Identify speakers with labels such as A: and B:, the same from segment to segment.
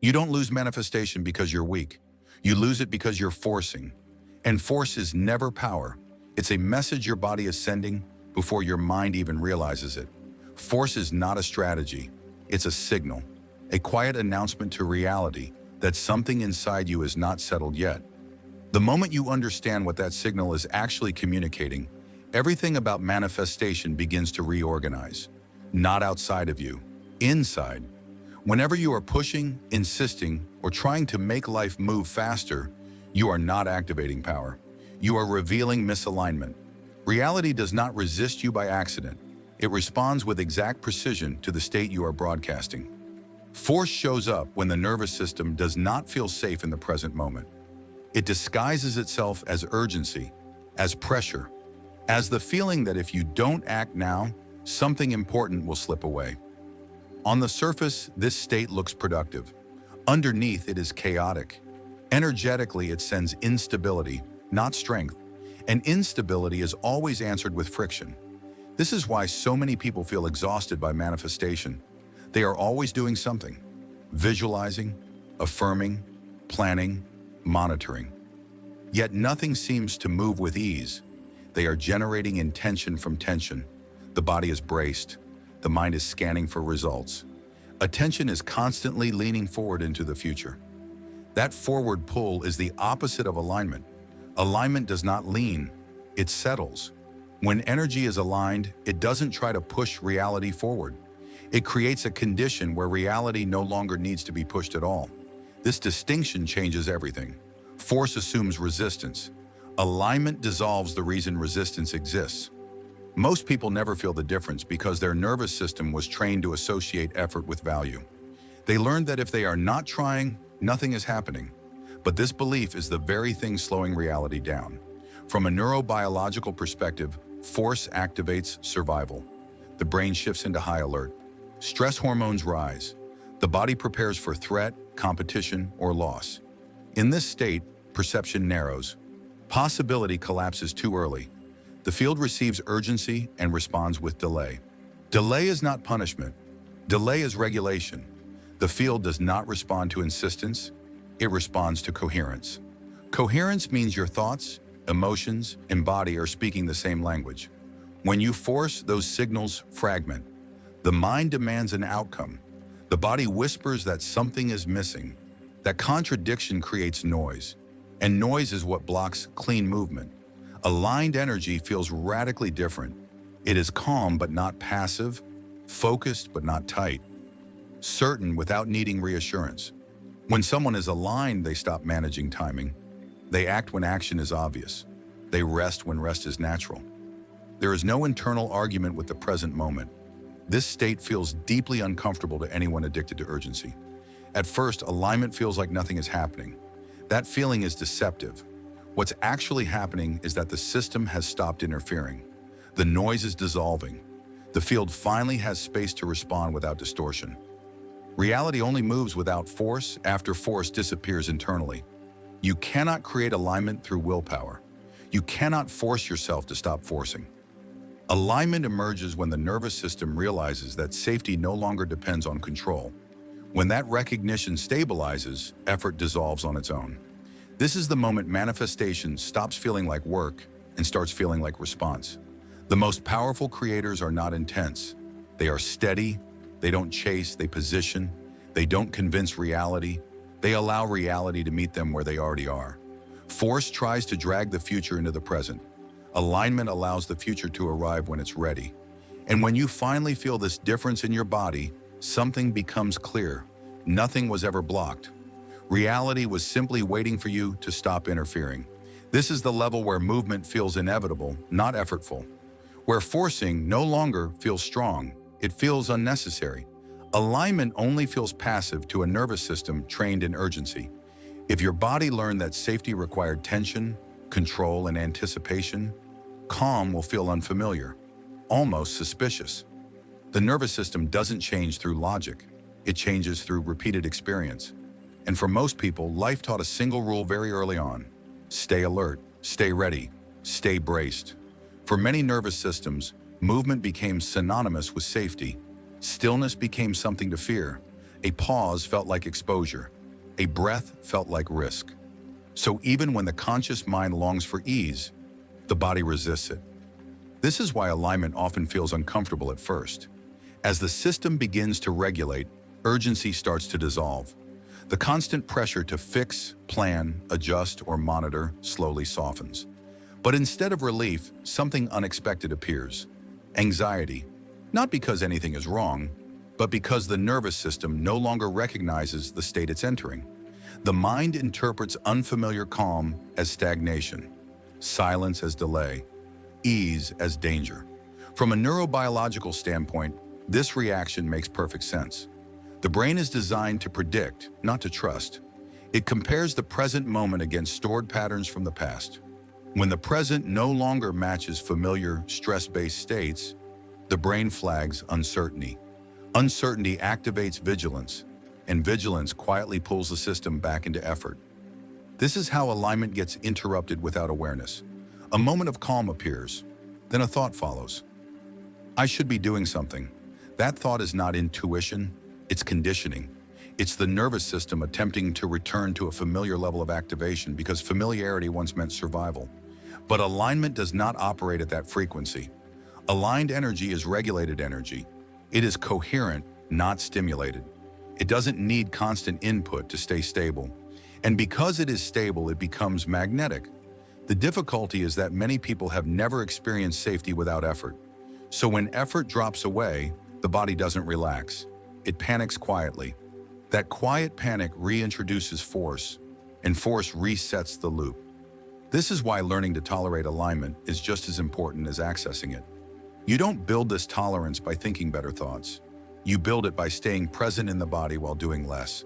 A: You don't lose manifestation because you're weak. You lose it because you're forcing. And force is never power. It's a message your body is sending before your mind even realizes it. Force is not a strategy. It's a signal, a quiet announcement to reality that something inside you is not settled yet. The moment you understand what that signal is actually communicating, everything about manifestation begins to reorganize. Not outside of you, inside. Whenever you are pushing, insisting, or trying to make life move faster, you are not activating power. You are revealing misalignment. Reality does not resist you by accident. It responds with exact precision to the state you are broadcasting. Force shows up when the nervous system does not feel safe in the present moment. It disguises itself as urgency, as pressure, as the feeling that if you don't act now, something important will slip away. On the surface, this state looks productive. Underneath, it is chaotic. Energetically, it sends instability, not strength. And instability is always answered with friction. This is why so many people feel exhausted by manifestation. They are always doing something, visualizing, affirming, planning, monitoring. Yet nothing seems to move with ease. They are generating intention from tension. The body is braced. The mind is scanning for results. Attention is constantly leaning forward into the future. That forward pull is the opposite of alignment. Alignment does not lean, it settles. When energy is aligned, it doesn't try to push reality forward. It creates a condition where reality no longer needs to be pushed at all. This distinction changes everything. Force assumes resistance. Alignment dissolves the reason resistance exists. Most people never feel the difference because their nervous system was trained to associate effort with value. They learned that if they are not trying, nothing is happening. But this belief is the very thing slowing reality down. From a neurobiological perspective, force activates survival. The brain shifts into high alert. Stress hormones rise. The body prepares for threat, competition, or loss. In this state, perception narrows. Possibility collapses too early. The field receives urgency and responds with delay. Delay is not punishment. Delay is regulation. The field does not respond to insistence. It responds to coherence. Coherence means your thoughts, emotions, and body are speaking the same language. When you force, those signals fragment. The mind demands an outcome. The body whispers that something is missing. That contradiction creates noise. And noise is what blocks clean movement. Aligned energy feels radically different. It is calm but not passive, focused but not tight, certain without needing reassurance. When someone is aligned, they stop managing timing. They act when action is obvious. They rest when rest is natural. There is no internal argument with the present moment. This state feels deeply uncomfortable to anyone addicted to urgency. At first, alignment feels like nothing is happening. That feeling is deceptive. What's actually happening is that the system has stopped interfering. The noise is dissolving. The field finally has space to respond without distortion. Reality only moves without force after force disappears internally. You cannot create alignment through willpower. You cannot force yourself to stop forcing. Alignment emerges when the nervous system realizes that safety no longer depends on control. When that recognition stabilizes, effort dissolves on its own. This is the moment manifestation stops feeling like work and starts feeling like response. The most powerful creators are not intense. They are steady. They don't chase, they position. They don't convince reality. They allow reality to meet them where they already are. Force tries to drag the future into the present. Alignment allows the future to arrive when it's ready. And when you finally feel this difference in your body, something becomes clear. Nothing was ever blocked. Reality was simply waiting for you to stop interfering. This is the level where movement feels inevitable, not effortful. Where forcing no longer feels strong, it feels unnecessary. Alignment only feels passive to a nervous system trained in urgency. If your body learned that safety required tension, control, and anticipation, calm will feel unfamiliar, almost suspicious. The nervous system doesn't change through logic. It changes through repeated experience. And for most people, life taught a single rule very early on. Stay alert, stay ready, stay braced. For many nervous systems, movement became synonymous with safety. Stillness became something to fear. A pause felt like exposure. A breath felt like risk. So even when the conscious mind longs for ease, the body resists it. This is why alignment often feels uncomfortable at first. As the system begins to regulate, urgency starts to dissolve. The constant pressure to fix, plan, adjust, or monitor slowly softens. But instead of relief, something unexpected appears. Anxiety, not because anything is wrong, but because the nervous system no longer recognizes the state it's entering. The mind interprets unfamiliar calm as stagnation, silence as delay, ease as danger. From a neurobiological standpoint, this reaction makes perfect sense. The brain is designed to predict, not to trust. It compares the present moment against stored patterns from the past. When the present no longer matches familiar, stress-based states, the brain flags uncertainty. Uncertainty activates vigilance, and vigilance quietly pulls the system back into effort. This is how alignment gets interrupted without awareness. A moment of calm appears, then a thought follows. I should be doing something. That thought is not intuition, it's conditioning. It's the nervous system attempting to return to a familiar level of activation because familiarity once meant survival. But alignment does not operate at that frequency. Aligned energy is regulated energy. It is coherent, not stimulated. It doesn't need constant input to stay stable. And because it is stable, it becomes magnetic. The difficulty is that many people have never experienced safety without effort. So when effort drops away, the body doesn't relax. It panics quietly. That quiet panic reintroduces force, and force resets the loop. This is why learning to tolerate alignment is just as important as accessing it. You don't build this tolerance by thinking better thoughts. You build it by staying present in the body while doing less,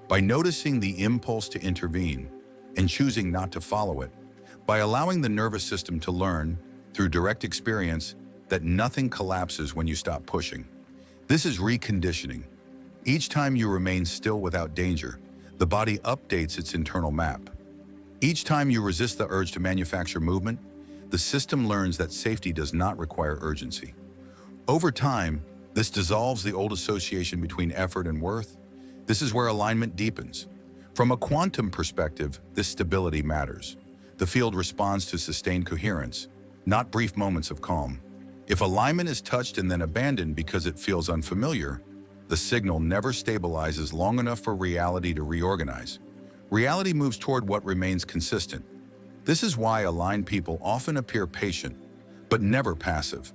A: by noticing the impulse to intervene and choosing not to follow it, by allowing the nervous system to learn, through direct experience, that nothing collapses when you stop pushing. This is reconditioning. Each time you remain still without danger, the body updates its internal map. Each time you resist the urge to manufacture movement, the system learns that safety does not require urgency. Over time, this dissolves the old association between effort and worth. This is where alignment deepens. From a quantum perspective, this stability matters. The field responds to sustained coherence, not brief moments of calm. If alignment is touched and then abandoned because it feels unfamiliar, the signal never stabilizes long enough for reality to reorganize. Reality moves toward what remains consistent. This is why aligned people often appear patient, but never passive.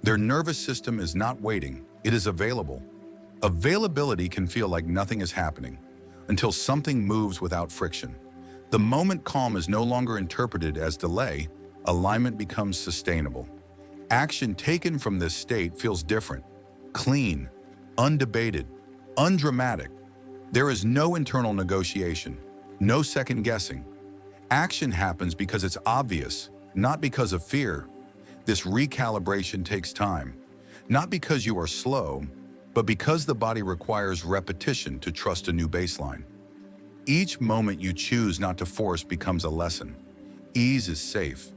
A: Their nervous system is not waiting, it is available. Availability can feel like nothing is happening until something moves without friction. The moment calm is no longer interpreted as delay, alignment becomes sustainable. Action taken from this state feels different, clean, undebated, undramatic. There is no internal negotiation, no second guessing. Action happens because it's obvious, not because of fear. This recalibration takes time, not because you are slow, but because the body requires repetition to trust a new baseline. Each moment you choose not to force becomes a lesson. Ease is safe,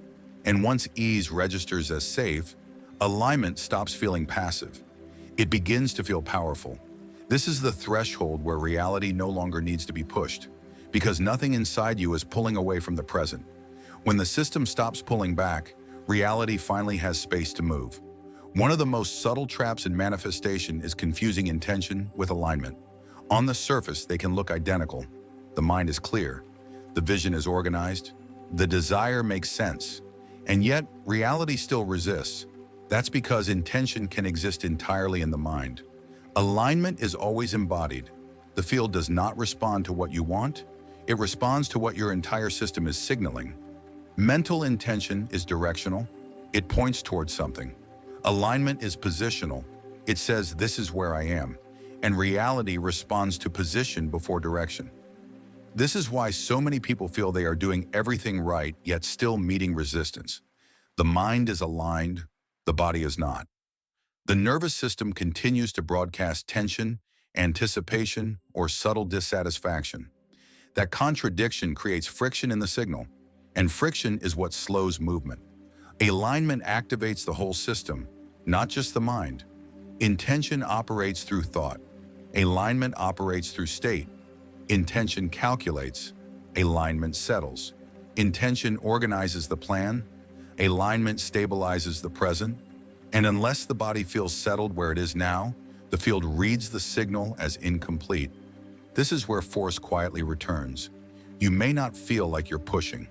A: and once ease registers as safe, alignment stops feeling passive. It begins to feel powerful. This is the threshold where reality no longer needs to be pushed, because nothing inside you is pulling away from the present. When the system stops pulling back, reality finally has space to move. One of the most subtle traps in manifestation is confusing intention with alignment. On the surface, they can look identical. The mind is clear, the vision is organized, the desire makes sense, and yet reality still resists. That's because intention can exist entirely in the mind. Alignment is always embodied. The field does not respond to what you want, it responds to what your entire system is signaling. Mental intention is directional. It points towards something. Alignment is positional. It says, this is where I am. And reality responds to position before direction. This is why so many people feel they are doing everything right, yet still meeting resistance. The mind is aligned, the body is not. The nervous system continues to broadcast tension, anticipation, or subtle dissatisfaction. That contradiction creates friction in the signal, and friction is what slows movement. Alignment activates the whole system, not just the mind. Intention operates through thought, Alignment operates through state. Intention calculates. Alignment settles. Intention organizes the plan. Alignment stabilizes the present. And unless the body feels settled where it is now, the field reads the signal as incomplete. This is where force quietly returns. You may not feel like you're pushing,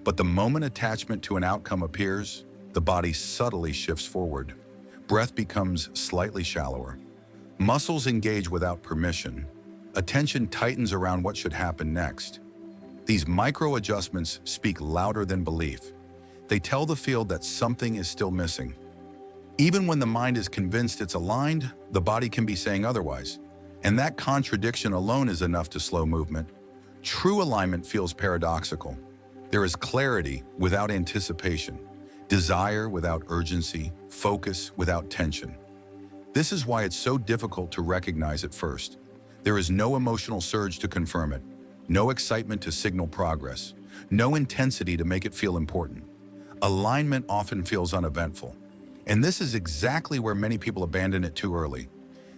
A: but the moment attachment to an outcome appears, the body subtly shifts forward. Breath becomes slightly shallower. Muscles engage without permission. Attention tightens around what should happen next. These micro adjustments speak louder than belief. They tell the field that something is still missing. Even when the mind is convinced it's aligned, the body can be saying otherwise. And that contradiction alone is enough to slow movement. True alignment feels paradoxical. There is clarity without anticipation, desire without urgency, focus without tension. This is why it's so difficult to recognize at first. There is no emotional surge to confirm it, no excitement to signal progress, no intensity to make it feel important. Alignment often feels uneventful. And this is exactly where many people abandon it too early.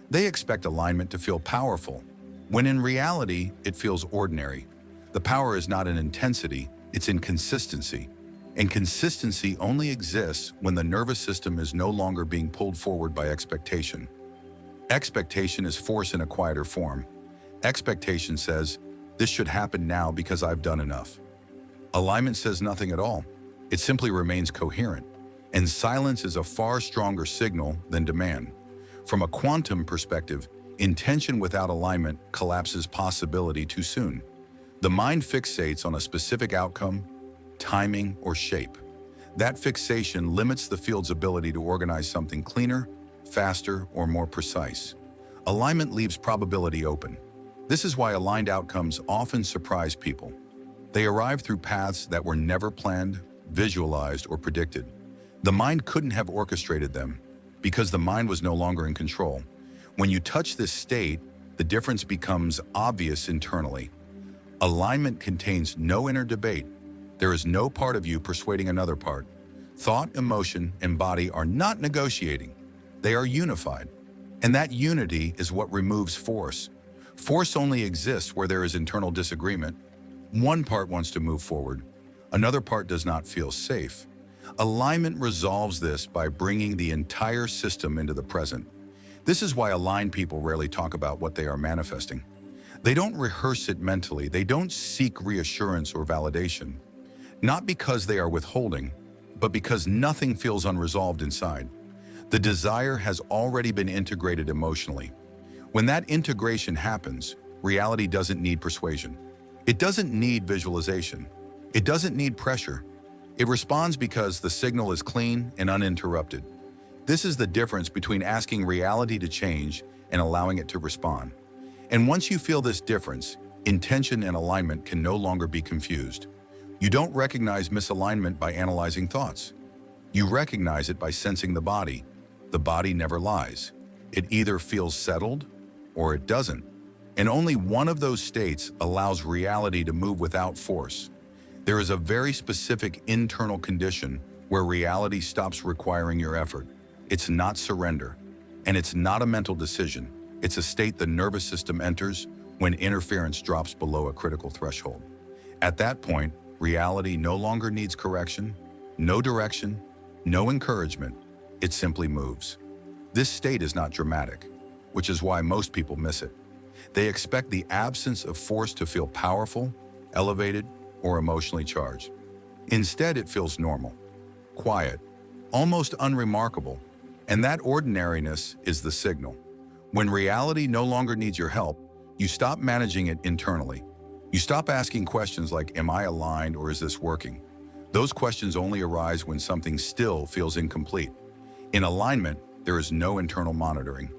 A: They expect alignment to feel powerful, when in reality, it feels ordinary. The power is not in intensity, it's in consistency. And consistency only exists when the nervous system is no longer being pulled forward by expectation. Expectation is force in a quieter form. Expectation says, this should happen now because I've done enough. Alignment says nothing at all. It simply remains coherent. And silence is a far stronger signal than demand. From a quantum perspective, intention without alignment collapses possibility too soon. The mind fixates on a specific outcome, timing, or shape. That fixation limits the field's ability to organize something cleaner, faster, or more precise. Alignment leaves probability open. This is why aligned outcomes often surprise people. They arrive through paths that were never planned, visualized, or predicted. The mind couldn't have orchestrated them because the mind was no longer in control. When you touch this state, the difference becomes obvious internally. Alignment contains no inner debate. There is no part of you persuading another part. Thought, emotion, and body are not negotiating. They are unified. And that unity is what removes force. Force only exists where there is internal disagreement. One part wants to move forward. Another part does not feel safe. Alignment resolves this by bringing the entire system into the present. This is why aligned people rarely talk about what they are manifesting. They don't rehearse it mentally. They don't seek reassurance or validation. Not because they are withholding, but because nothing feels unresolved inside. The desire has already been integrated emotionally. When that integration happens, reality doesn't need persuasion. It doesn't need visualization. It doesn't need pressure. It responds because the signal is clean and uninterrupted. This is the difference between asking reality to change and allowing it to respond. And once you feel this difference, intention and alignment can no longer be confused. You don't recognize misalignment by analyzing thoughts. You recognize it by sensing the body. The body never lies. It either feels settled or it doesn't. And only one of those states allows reality to move without force. There is a very specific internal condition where reality stops requiring your effort. It's not surrender, and it's not a mental decision. It's a state the nervous system enters when interference drops below a critical threshold. At that point, reality no longer needs correction, no direction, no encouragement. It simply moves. This state is not dramatic, which is why most people miss it. They expect the absence of force to feel powerful, elevated, or emotionally charged. Instead, it feels normal, quiet, almost unremarkable, and that ordinariness is the signal. When reality no longer needs your help, you stop managing it internally. You stop asking questions like, am I aligned or is this working? Those questions only arise when something still feels incomplete. In alignment, there is no internal monitoring.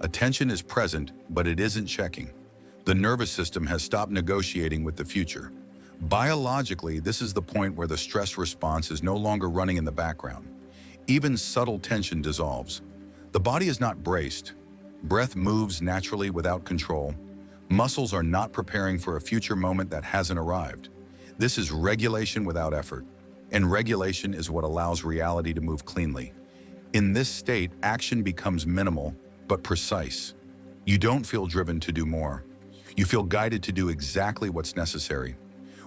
A: Attention is present, but it isn't checking. The nervous system has stopped negotiating with the future. Biologically, this is the point where the stress response is no longer running in the background. Even subtle tension dissolves. The body is not braced. Breath moves naturally without control. Muscles are not preparing for a future moment that hasn't arrived. This is regulation without effort. And regulation is what allows reality to move cleanly. In this state, action becomes minimal, but precise. You don't feel driven to do more. You feel guided to do exactly what's necessary.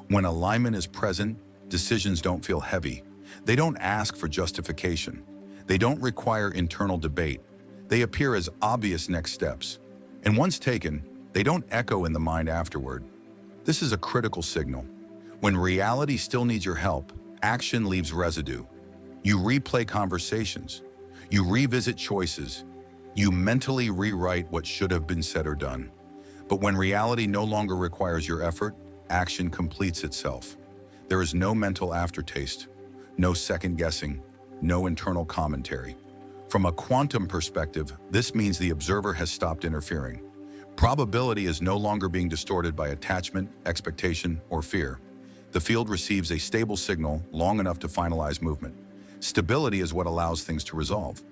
A: When alignment is present, decisions don't feel heavy. They don't ask for justification. They don't require internal debate. They appear as obvious next steps. And once taken, they don't echo in the mind afterward. This is a critical signal. When reality still needs your help, action leaves residue. You replay conversations. You revisit choices. You mentally rewrite what should have been said or done. But when reality no longer requires your effort, action completes itself. There is no mental aftertaste, no second guessing, no internal commentary. From a quantum perspective, this means the observer has stopped interfering. Probability is no longer being distorted by attachment, expectation, or fear. The field receives a stable signal long enough to finalize movement. Stability is what allows things to resolve.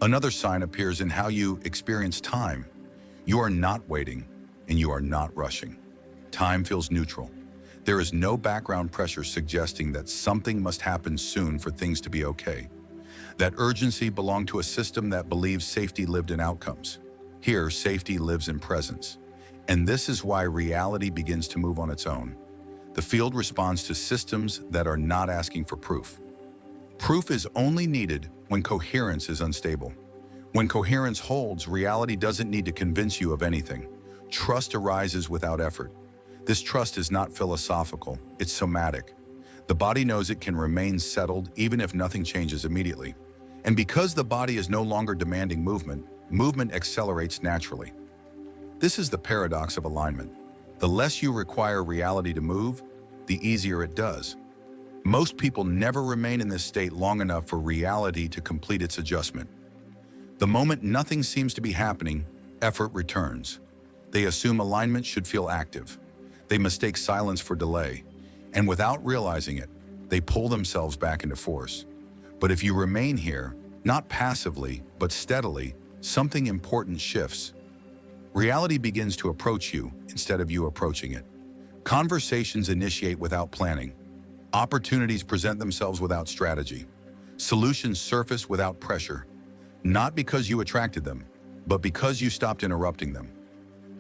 A: Another sign appears in how you experience time. You are not waiting, and you are not rushing. Time feels neutral. There is no background pressure suggesting that something must happen soon for things to be okay. That urgency belonged to a system that believes safety lived in outcomes. Here, safety lives in presence. And this is why reality begins to move on its own. The field responds to systems that are not asking for proof. Proof is only needed when coherence is unstable. When coherence holds, reality doesn't need to convince you of anything. Trust arises without effort. This trust is not philosophical, it's somatic. The body knows it can remain settled even if nothing changes immediately. And because the body is no longer demanding movement, movement accelerates naturally. This is the paradox of alignment. The less you require reality to move, the easier it does. Most people never remain in this state long enough for reality to complete its adjustment. The moment nothing seems to be happening, effort returns. They assume alignment should feel active. They mistake silence for delay, and without realizing it, they pull themselves back into force. But if you remain here, not passively, but steadily, something important shifts. Reality begins to approach you instead of you approaching it. Conversations initiate without planning. Opportunities present themselves without strategy. Solutions surface without pressure, not because you attracted them, but because you stopped interrupting them.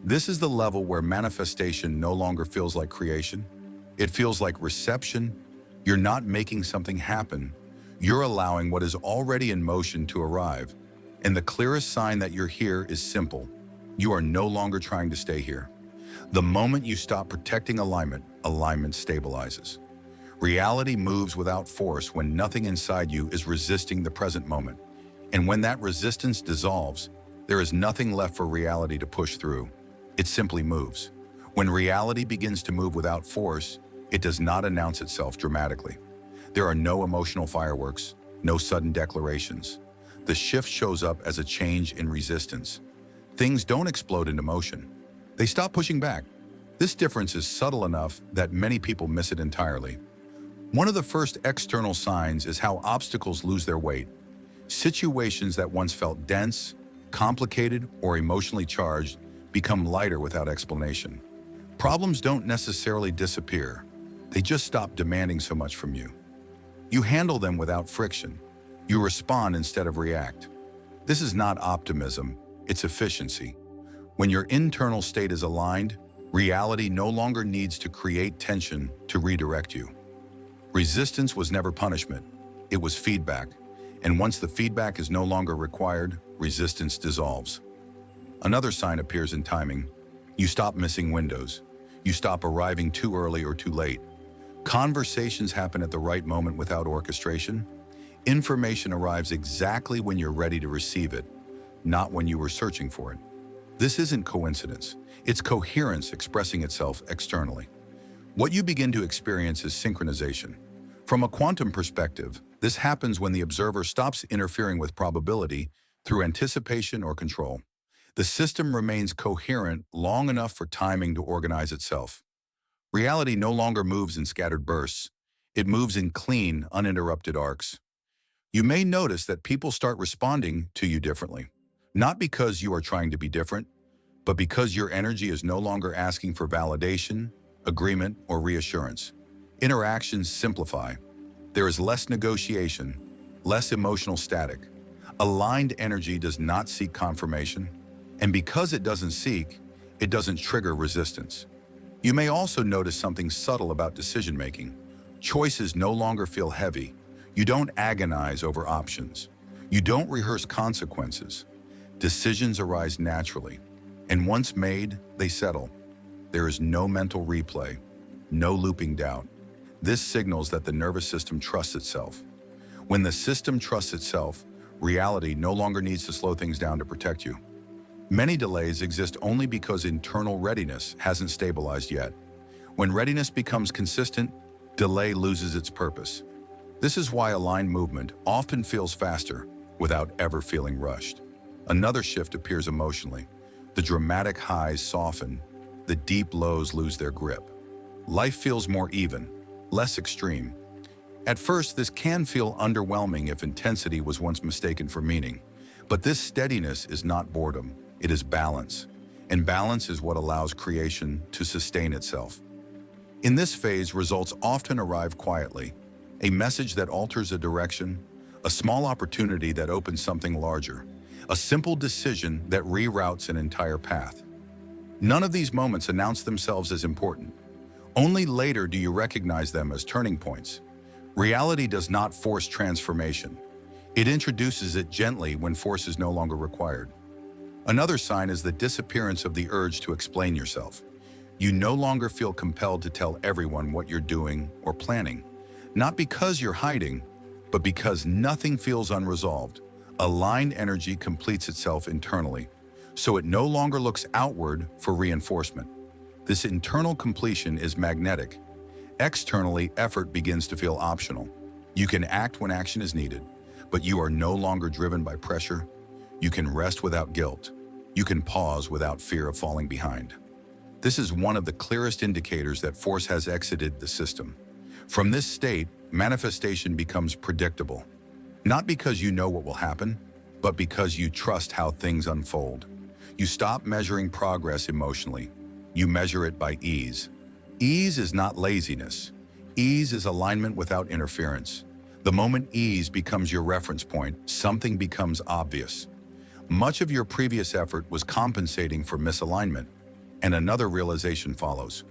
A: This is the level where manifestation no longer feels like creation. It feels like reception. You're not making something happen. You're allowing what is already in motion to arrive. And the clearest sign that you're here is simple. You are no longer trying to stay here. The moment you stop protecting alignment, alignment stabilizes. Reality moves without force when nothing inside you is resisting the present moment. And when that resistance dissolves, there is nothing left for reality to push through. It simply moves. When reality begins to move without force, it does not announce itself dramatically. There are no emotional fireworks, no sudden declarations. The shift shows up as a change in resistance. Things don't explode into motion. They stop pushing back. This difference is subtle enough that many people miss it entirely. One of the first external signs is how obstacles lose their weight. Situations that once felt dense, complicated, or emotionally charged become lighter without explanation. Problems don't necessarily disappear. They just stop demanding so much from you. You handle them without friction. You respond instead of react. This is not optimism, it's efficiency. When your internal state is aligned, reality no longer needs to create tension to redirect you. Resistance was never punishment, it was feedback. And once the feedback is no longer required, resistance dissolves. Another sign appears in timing. You stop missing windows. You stop arriving too early or too late. Conversations happen at the right moment without orchestration. Information arrives exactly when you're ready to receive it, not when you were searching for it. This isn't coincidence. It's coherence expressing itself externally. What you begin to experience is synchronization. From a quantum perspective, this happens when the observer stops interfering with probability through anticipation or control. The system remains coherent long enough for timing to organize itself. Reality no longer moves in scattered bursts. It moves in clean, uninterrupted arcs. You may notice that people start responding to you differently, not because you are trying to be different, but because your energy is no longer asking for validation, agreement, or reassurance. Interactions simplify. There is less negotiation, less emotional static. Aligned energy does not seek confirmation. And because it doesn't seek, it doesn't trigger resistance. You may also notice something subtle about decision-making. Choices no longer feel heavy. You don't agonize over options. You don't rehearse consequences. Decisions arise naturally, and once made, they settle. There is no mental replay, no looping doubt. This signals that the nervous system trusts itself. When the system trusts itself, reality no longer needs to slow things down to protect you. Many delays exist only because internal readiness hasn't stabilized yet. When readiness becomes consistent, delay loses its purpose. This is why aligned movement often feels faster without ever feeling rushed. Another shift appears emotionally. The dramatic highs soften, the deep lows lose their grip. Life feels more even, less extreme. At first, this can feel underwhelming if intensity was once mistaken for meaning. But this steadiness is not boredom, it is balance. And balance is what allows creation to sustain itself. In this phase, results often arrive quietly. A message that alters a direction, a small opportunity that opens something larger, a simple decision that reroutes an entire path. None of these moments announce themselves as important. Only later do you recognize them as turning points. Reality does not force transformation. It introduces it gently when force is no longer required. Another sign is the disappearance of the urge to explain yourself. You no longer feel compelled to tell everyone what you're doing or planning, not because you're hiding, but because nothing feels unresolved. Aligned energy completes itself internally, so it no longer looks outward for reinforcement. This internal completion is magnetic. Externally, effort begins to feel optional. You can act when action is needed, but you are no longer driven by pressure. You can rest without guilt. You can pause without fear of falling behind. This is one of the clearest indicators that force has exited the system. From this state, manifestation becomes predictable. Not because you know what will happen, but because you trust how things unfold. You stop measuring progress emotionally. You measure it by ease. Ease is not laziness. Ease is alignment without interference. The moment ease becomes your reference point, something becomes obvious. Much of your previous effort was compensating for misalignment, and another realization follows.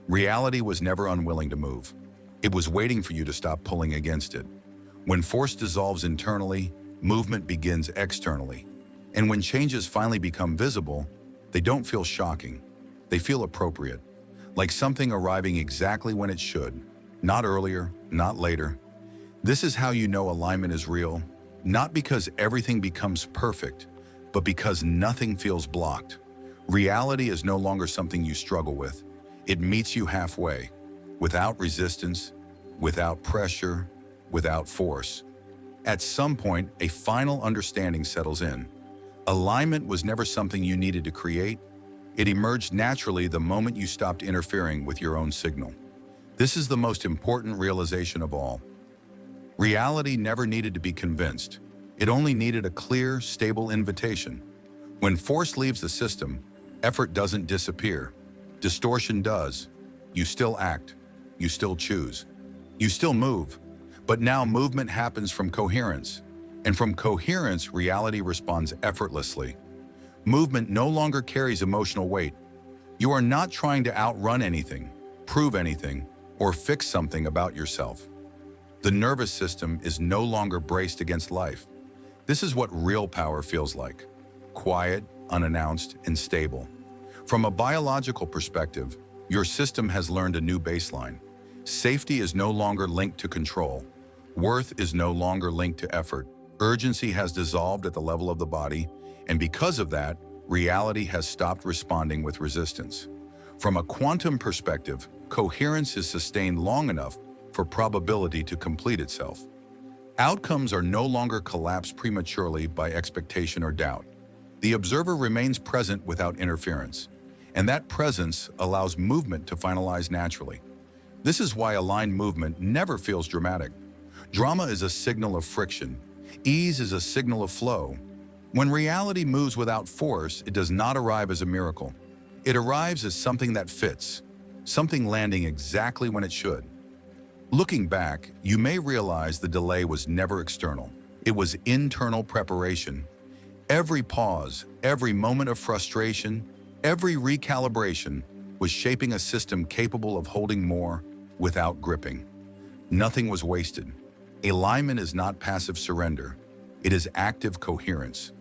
A: Reality was never unwilling to move. It was waiting for you to stop pulling against it. When force dissolves internally, movement begins externally. And when changes finally become visible, they don't feel shocking. They feel appropriate. Like something arriving exactly when it should, not earlier, not later. This is how you know alignment is real, not because everything becomes perfect, but because nothing feels blocked. Reality is no longer something you struggle with. It meets you halfway, without resistance, without pressure, without force. At some point, a final understanding settles in. Alignment was never something you needed to create. It emerged naturally the moment you stopped interfering with your own signal. This is the most important realization of all. Reality never needed to be convinced. It only needed a clear, stable invitation. When force leaves the system, effort doesn't disappear. Distortion does. You still act. You still choose. You still move. But now movement happens from coherence. And from coherence, reality responds effortlessly. Movement no longer carries emotional weight. You are not trying to outrun anything, prove anything, or fix something about yourself. The nervous system is no longer braced against life. This is what real power feels like. Quiet, unannounced, and stable. From a biological perspective, your system has learned a new baseline. Safety is no longer linked to control. Worth is no longer linked to effort. Urgency has dissolved at the level of the body, and because of that, reality has stopped responding with resistance. From a quantum perspective, coherence is sustained long enough for probability to complete itself. Outcomes are no longer collapsed prematurely by expectation or doubt. The observer remains present without interference, and that presence allows movement to finalize naturally. This is why aligned movement never feels dramatic. Drama is a signal of friction. Ease is a signal of flow. When reality moves without force, it does not arrive as a miracle. It arrives as something that fits, something landing exactly when it should. Looking back, you may realize the delay was never external. It was internal preparation. Every pause, every moment of frustration, every recalibration was shaping a system capable of holding more without gripping. Nothing was wasted. Alignment is not passive surrender. It is active coherence.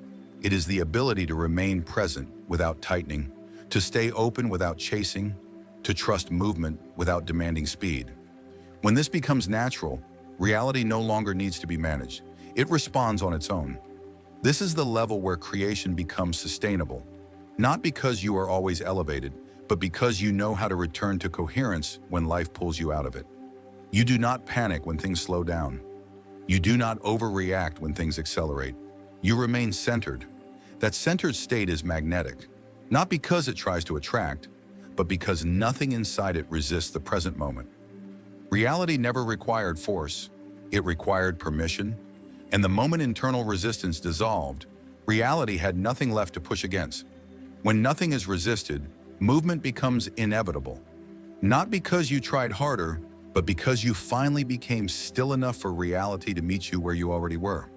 A: It is the ability to remain present without tightening, to stay open without chasing, to trust movement without demanding speed. When this becomes natural, reality no longer needs to be managed. It responds on its own. This is the level where creation becomes sustainable, not because you are always elevated, but because you know how to return to coherence when life pulls you out of it. You do not panic when things slow down. You do not overreact when things accelerate. You remain centered. That centered state is magnetic, not because it tries to attract, but because nothing inside it resists the present moment. Reality never required force. It required permission, and the moment internal resistance dissolved, reality had nothing left to push against. When nothing is resisted, movement becomes inevitable. Not because you tried harder, but because you finally became still enough for reality to meet you where you already were.